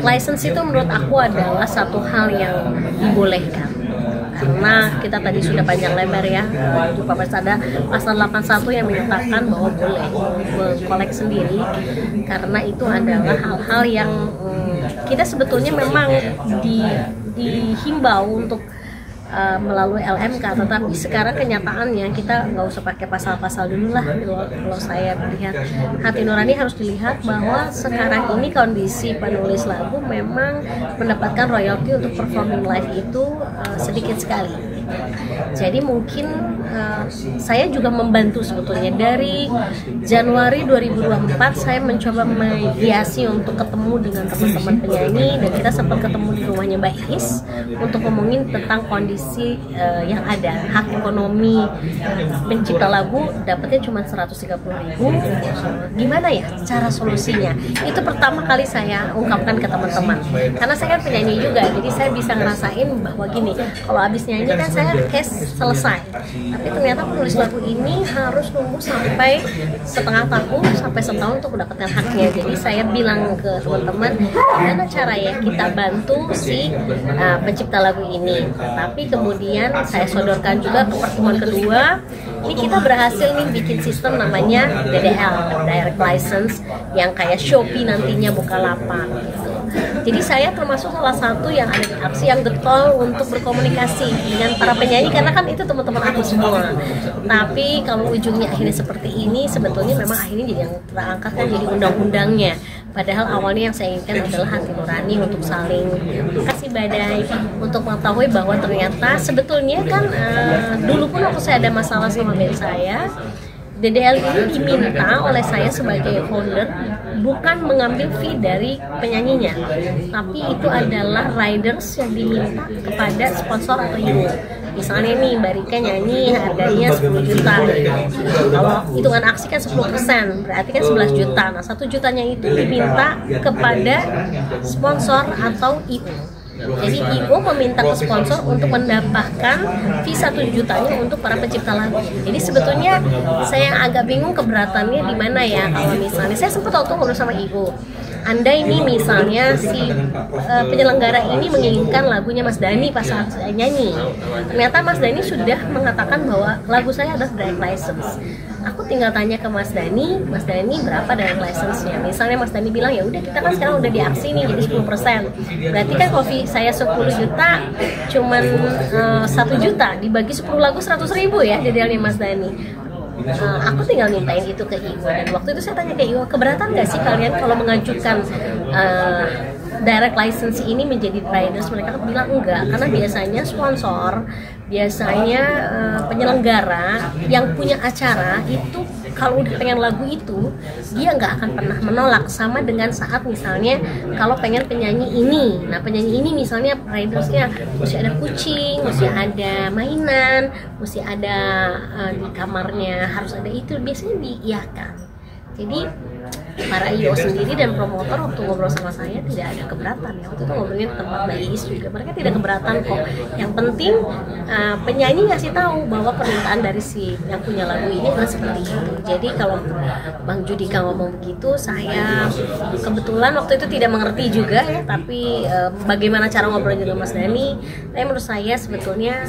Direct license itu menurut aku adalah satu hal yang dibolehkan. Karena kita tadi sudah panjang lebar ya, Pak ada pasal 81 yang menyatakan bahwa boleh mengkolek sendiri, karena itu adalah hal-hal yang kita sebetulnya memang dihimbau untuk melalui LMK, tetapi sekarang kenyataannya kita nggak usah pakai pasal-pasal dulu lah. Kalau saya melihat hati nurani harus dilihat bahwa sekarang ini kondisi penulis lagu memang mendapatkan royalti untuk performing live itu sedikit sekali. Jadi mungkin saya juga membantu sebetulnya dari Januari 2024 saya mencoba mediasi untuk ketemu dengan teman-teman penyanyi, dan kita sempat ketemu di rumahnya Mbak Is untuk ngomongin tentang kondisi yang ada. Hak ekonomi pencipta lagu dapatnya cuma 130.000. Gimana ya cara solusinya? Itu pertama kali saya ungkapkan ke teman-teman, karena saya kan penyanyi juga, jadi saya bisa ngerasain bahwa gini, kalau habis nyanyi kan saya case selesai, tapi ternyata penulis lagu ini harus nunggu sampai setengah tahun sampai setahun untuk mendapatkan haknya. Jadi saya bilang ke teman-teman, gimana cara ya kita bantu si pencipta lagu ini. Tapi kemudian saya sodorkan juga ke pertemuan kedua, ini kita berhasil nih bikin sistem namanya DDL, Direct License, yang kayak Shopee nantinya Bukalapak gitu. Jadi saya termasuk salah satu yang ada di aksi yang getol untuk berkomunikasi dengan para penyanyi, karena kan itu teman-teman aku semua. Tapi kalau ujungnya akhirnya seperti ini, sebetulnya memang akhirnya jadi yang terangkat kan jadi undang-undangnya. Padahal awalnya yang saya inginkan adalah hati nurani untuk saling kasih badai, untuk mengetahui bahwa ternyata sebetulnya kan dulu pun waktu saya ada masalah sama band saya, DDL ini diminta oleh saya sebagai founder bukan mengambil fee dari penyanyinya, tapi itu adalah riders yang diminta kepada sponsor atau ibu. Misalnya nih Mbak Rika nyanyi harganya 10 juta gitu. Kalau hitungan aksi kan 10%, berarti kan 11 juta. Nah 1 jutanya itu diminta kepada sponsor atau ibu. Jadi IO meminta ke sponsor untuk mendapatkan fee 1 jutanya untuk para pencipta lagu. Jadi sebetulnya saya agak bingung keberatannya di mana ya. Kalau misalnya saya sempat waktu ngobrol sama IO, Anda ini misalnya si penyelenggara ini menginginkan lagunya Mas Dhani pas saat saya nyanyi. Ternyata Mas Dhani sudah mengatakan bahwa lagu saya adalah direct license. Aku tinggal tanya ke Mas Dhani berapa direct license-nya. Misalnya Mas Dhani bilang ya udah kita kan sekarang udah di aksi nih jadi 10%. Berarti kan kalau saya 10 juta cuman 1 juta dibagi 10 lagu 100.000 ya jadinya Mas Dhani. Aku tinggal mintain itu ke Iwo, dan waktu itu saya tanya ke Iwo, keberatan nggak sih kalian kalau mengajukan direct license ini menjadi riders? Mereka bilang enggak, karena biasanya sponsor, biasanya penyelenggara yang punya acara itu kalau udah pengen lagu itu dia nggak akan pernah menolak. Sama dengan saat misalnya kalau pengen penyanyi ini, nah penyanyi ini misalnya ridersnya mesti ada kucing, mesti ada mainan, mesti ada di kamarnya harus ada itu, biasanya diiyakan. Jadi para IO sendiri dan promotor waktu ngobrol sama saya tidak ada keberatan ya. Waktu itu ngobrolin tempat Bais juga, mereka tidak keberatan kok. Yang penting penyanyi ngasih tahu bahwa permintaan dari si yang punya lagu ini adalah seperti itu. Jadi kalau Bang Judika ngomong begitu, saya kebetulan waktu itu tidak mengerti juga ya. Tapi bagaimana cara ngobrol dengan Mas Dhani, tapi menurut saya sebetulnya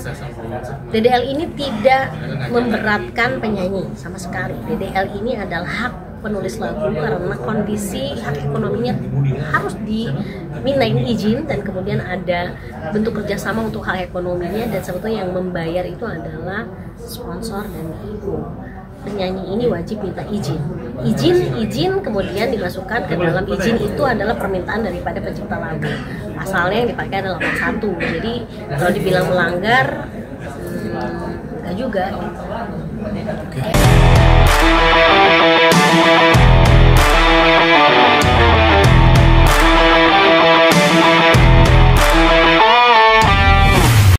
DDL ini tidak memberatkan penyanyi sama sekali. DDL ini adalah hak penulis lagu karena kondisi hak ekonominya harus dimintain izin, dan kemudian ada bentuk kerjasama untuk hak ekonominya, dan sebetulnya yang membayar itu adalah sponsor dan ibu. Penyanyi ini wajib minta izin kemudian dimasukkan ke dalam izin itu adalah permintaan daripada pencipta lagu. Pasalnya yang dipakai adalah 81. Jadi kalau dibilang melanggar enggak juga gitu.